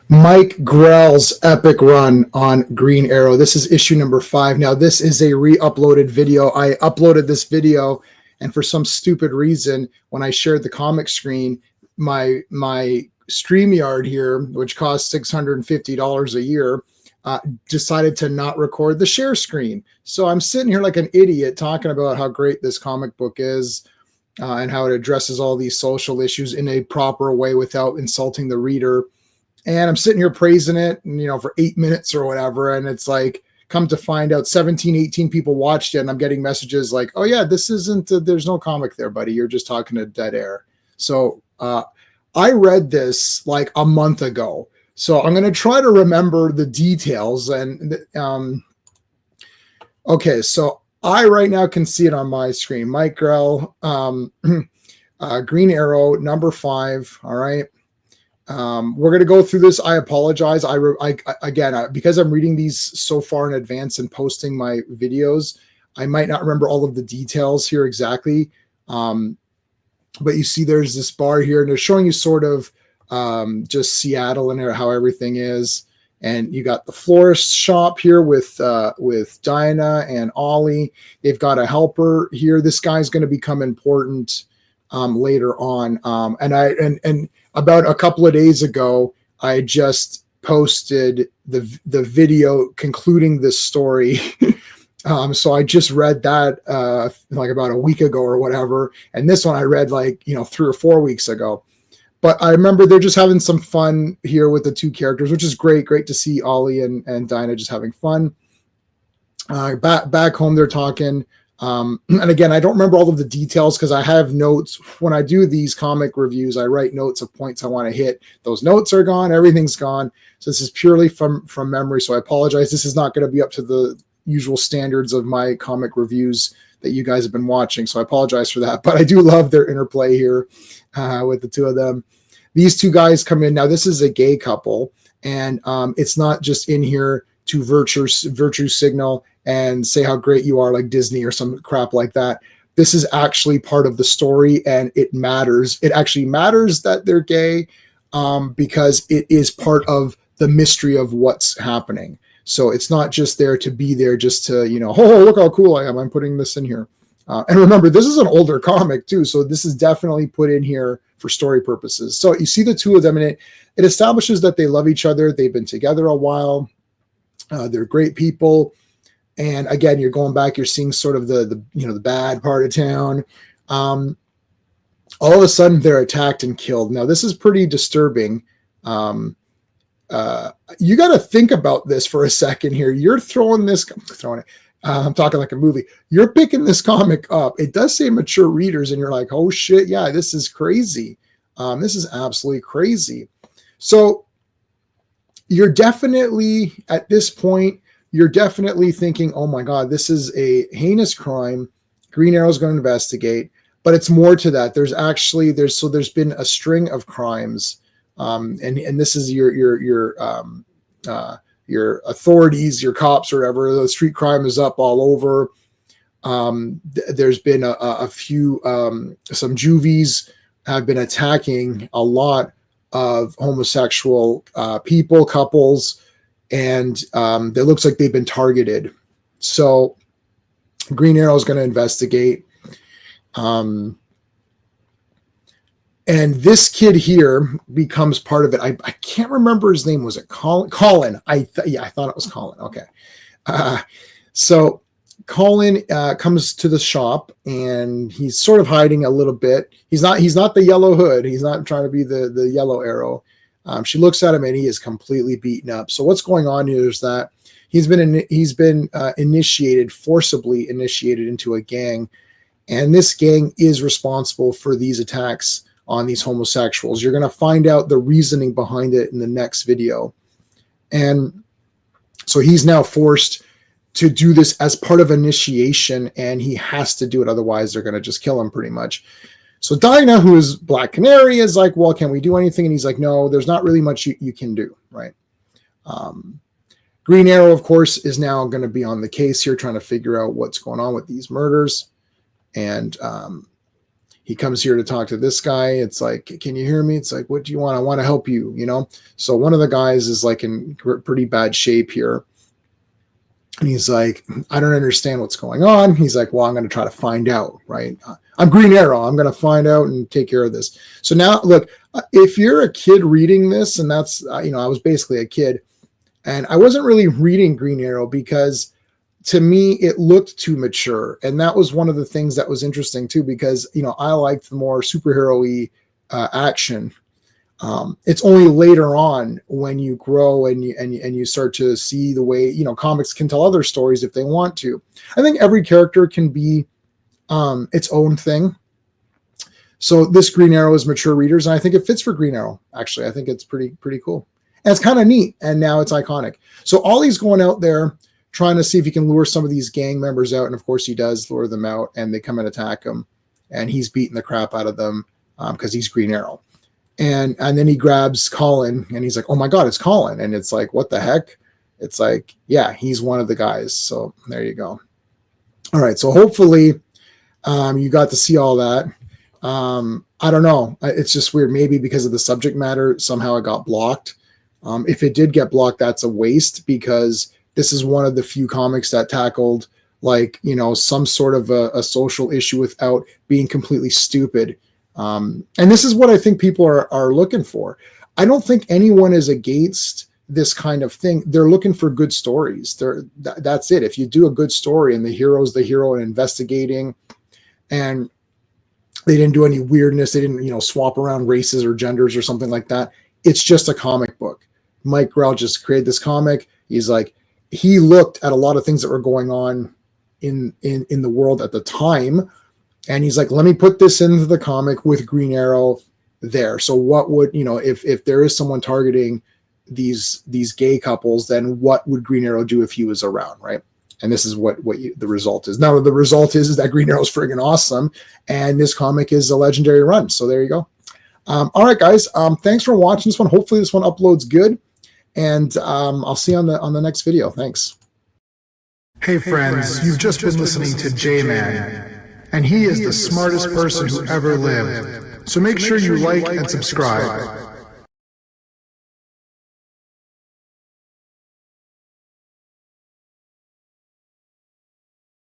Mike Grell's epic run on Green Arrow. This is issue number 5. Now, this is a re-uploaded video. I uploaded this video, and for some stupid reason, when I shared the comic screen, my StreamYard here, which costs $650 a year, decided to not record the share screen. So I'm sitting here like an idiot talking about how great this comic book is and how it addresses all these social issues in a proper way without insulting the reader. And I'm sitting here praising it, and, for 8 minutes or whatever. And it's like, come to find out 17, 18 people watched it. And I'm getting messages like, oh yeah, this isn't, there's no comic there, buddy. You're just talking to dead air. So I read this like a month ago. So I'm going to try to remember the details. And okay, so I right now can see it on my screen. Mike Grell, Green Arrow, number 5. All right. We're going to go through this. I apologize. Again, because I'm reading these so far in advance and posting my videos, I might not remember all of the details here exactly. But you see there's this bar here, and they're showing you sort of just Seattle and how everything is. And you got the florist shop here with Dinah and Ollie. They've got a helper here. This guy's going to become important later on. And about a couple of days ago, I just posted the video concluding this story. So I just read that like about a week ago or whatever. And this one I read like, 3 or 4 weeks ago. But I remember they're just having some fun here with the two characters, which is great. Great to see Ollie and Dinah just having fun. Back home, they're talking. And again, I don't remember all of the details because I have notes. When I do these comic reviews, I write notes of points I want to hit. Those notes are gone. Everything's gone. So this is purely from memory. So I apologize. This is not going to be up to the usual standards of my comic reviews that you guys have been watching. So I apologize for that. But I do love their interplay here with the two of them. These two guys come in. Now, this is a gay couple. And it's not just in here to virtue signal and say how great you are like Disney or some crap like that. This is actually part of the story, and it matters. It actually matters that they're gay because it is part of the mystery of what's happening. So it's not just there to be there just to, oh, look how cool I am. I'm putting this in here. And remember, this is an older comic too. So this is definitely put in here for story purposes. So you see the two of them, and it establishes that they love each other. They've been together a while. They're great people. And again, you're going back, you're seeing sort of the bad part of town. All of a sudden they're attacked and killed. Now this is pretty disturbing. You got to think about this for a second here. You're throwing it. I'm talking like a movie. You're picking this comic up. It does say mature readers, and you're like, oh shit. Yeah, this is crazy. This is absolutely crazy. So you're definitely at this point, you're definitely thinking, oh my God, this is a heinous crime. Green Arrow is going to investigate, but it's more to that. There's been a string of crimes. And this is your authorities, your cops or whatever. The street crime is up all over. There's been a few, some juvies have been attacking a lot of homosexual people, couples, and it looks like they've been targeted. So Green Arrow is going to investigate. And this kid here becomes part of it. I can't remember his name. Was it Colin? I thought it was Colin. Okay. So Colin comes to the shop, and he's sort of hiding a little bit. He's not the yellow hood. He's not trying to be the yellow arrow. She looks at him, and he is completely beaten up. So what's going on here is that he's been forcibly initiated into a gang, and this gang is responsible for these attacks on these homosexuals. You're going to find out the reasoning behind it in the next video. And so he's now forced to do this as part of initiation, and he has to do it. Otherwise, they're going to just kill him pretty much. So Dinah, who is Black Canary, is like, well, can we do anything? And he's like, no, there's not really much you can do, right? Green Arrow, of course, is now going to be on the case here, trying to figure out what's going on with these murders. And he comes here to talk to this guy. It's like, can you hear me? It's like, what do you want? I want to help you, you know? So one of the guys is like in pretty bad shape here. And he's like, I don't understand what's going on. He's like, well, I'm going to try to find out, right? I'm Green Arrow. I'm going to find out and take care of this. So now, look, if you're a kid reading this, and that's, you know, I was basically a kid, and I wasn't really reading Green Arrow because to me, it looked too mature. And that was one of the things that was interesting too, because, you know, I liked the more superhero-y action. It's only later on when you grow and you start to see the way, you know, comics can tell other stories if they want to. I think every character can be its own thing. So this Green Arrow is mature readers, and I think it fits for Green Arrow. Actually, I think it's pretty cool. And it's kind of neat, and now it's iconic. So Ollie's going out there trying to see if he can lure some of these gang members out, and of course he does lure them out, and they come and attack him, and he's beating the crap out of them because he's Green Arrow. And then he grabs Colin, and he's like, oh my God, it's Colin. And it's like, what the heck? It's like, yeah, he's one of the guys. So there you go. All right, so hopefully you got to see all that. I don't know. It's just weird. Maybe because of the subject matter, somehow it got blocked. If it did get blocked, that's a waste, because this is one of the few comics that tackled, like, you know, some sort of a social issue without being completely stupid. And this is what I think people are looking for. I don't think anyone is against this kind of thing. They're looking for good stories. That's it. If you do a good story and the hero's the hero and investigating, and they didn't do any weirdness, they didn't, you know, swap around races or genders or something like that, it's just a comic book. Mike Grell just created this comic. He's like, he looked at a lot of things that were going on in the world at the time, and he's like, let me put this into the comic with Green Arrow there. So what would, you know, if there is someone targeting these gay couples, then what would Green Arrow do if he was around, right? And this is what the result is. Now the result is that Green Arrow is friggin' awesome, and this comic is a legendary run. So there you go. All right, guys. Thanks for watching this one. Hopefully this one uploads good, and I'll see you on the next video. Thanks. Hey friends, you've just been listening to J-Man, and he is the smartest person who ever lived. So make sure you like and subscribe.